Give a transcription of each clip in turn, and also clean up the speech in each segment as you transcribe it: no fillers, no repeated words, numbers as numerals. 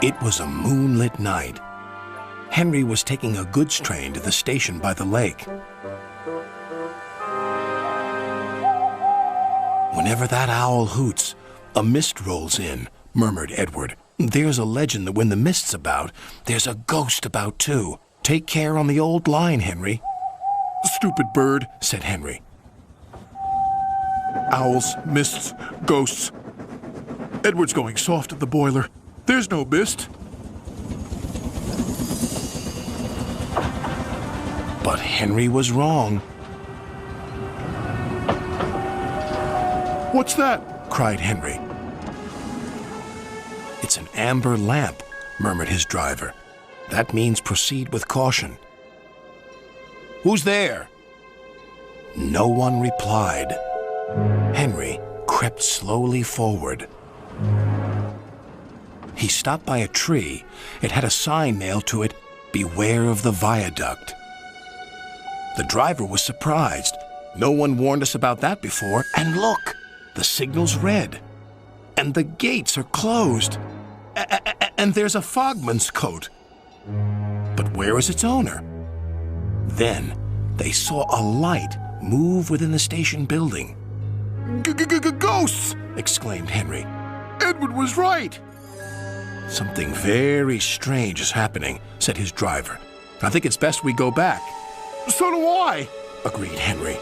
It was a moonlit night. Henry was taking a goods train to the station by the lake. Whenever that owl hoots, a mist rolls in, murmured Edward. There's a legend that when the mist's about, there's a ghost about too. Take care on the old line, Henry. Stupid bird, said Henry. Owls, mists, ghosts. Edward's going soft at the boiler. There's no mist. But Henry was wrong. What's that? Cried Henry. It's an amber lamp, murmured his driver. That means proceed with caution. Who's there? No one replied. Henry crept slowly forward. He stopped by a tree. It had a sign nailed to it, "Beware of the viaduct." The driver was surprised. No one warned us about that before. And look, the signal's red. And the gates are closed. And there's a fogman's coat. But where is its owner? Then they saw a light move within the station building. Ghosts! Exclaimed Henry. Edward was right. Something very strange is happening, said his driver. I think it's best we go back. So do I, agreed Henry.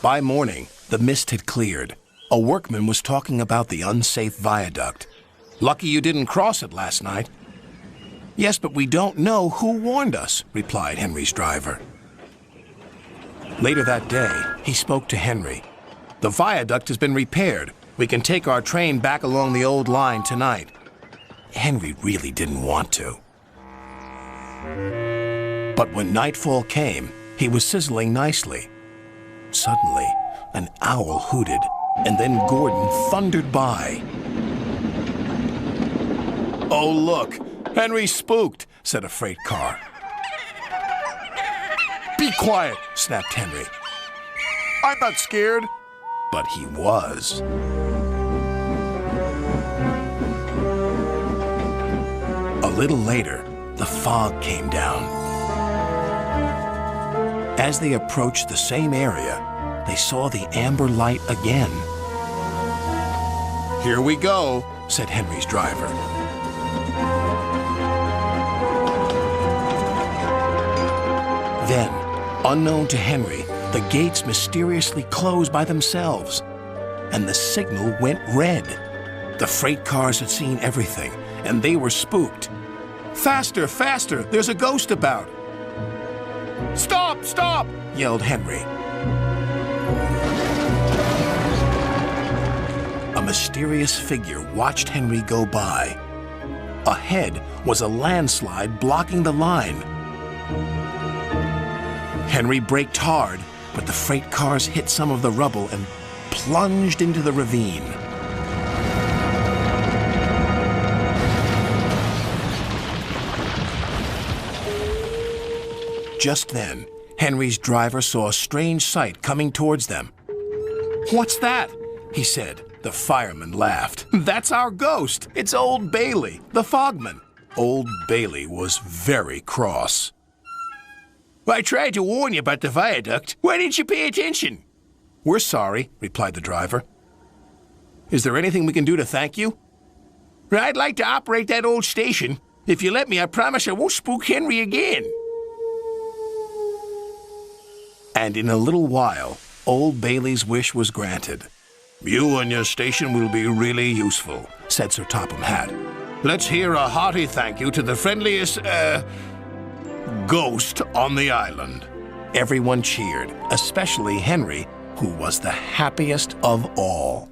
By morning, the mist had cleared. A workman was talking about the unsafe viaduct. Lucky you didn't cross it last night. Yes, but we don't know who warned us, replied Henry's driver. Later that day, he spoke to Henry. The viaduct has been repaired. We can take our train back along the old line tonight. Henry really didn't want to. But when nightfall came, he was sizzling nicely. Suddenly, an owl hooted, and then Gordon thundered by. Oh, look, Henry's spooked, said a freight car. Be quiet, snapped Henry. I'm not scared. But he was. A little later, the fog came down. As they approached the same area, they saw the amber light again. Here we go, said Henry's driver. Then, unknown to Henry, the gates mysteriously closed by themselves, and the signal went red. The freight cars had seen everything, and they were spooked. Faster, faster, there's a ghost about. Stop, stop, yelled Henry. A mysterious figure watched Henry go by. Ahead was a landslide blocking the line. Henry braked hard, but the freight cars hit some of the rubble and plunged into the ravine. Just then, Henry's driver saw a strange sight coming towards them. What's that? He said. The fireman laughed. That's our ghost. It's Old Bailey, the fogman. Old Bailey was very cross. I tried to warn you about the viaduct. Why didn't you pay attention? We're sorry, replied the driver. Is there anything we can do to thank you? I'd like to operate that old station. If you let me, I promise I won't spook Henry again. And in a little while, Old Bailey's wish was granted. You and your station will be really useful, said Sir Topham Hatt. Let's hear a hearty thank you to the friendliest, ghost on the island. Everyone cheered, especially Henry, who was the happiest of all.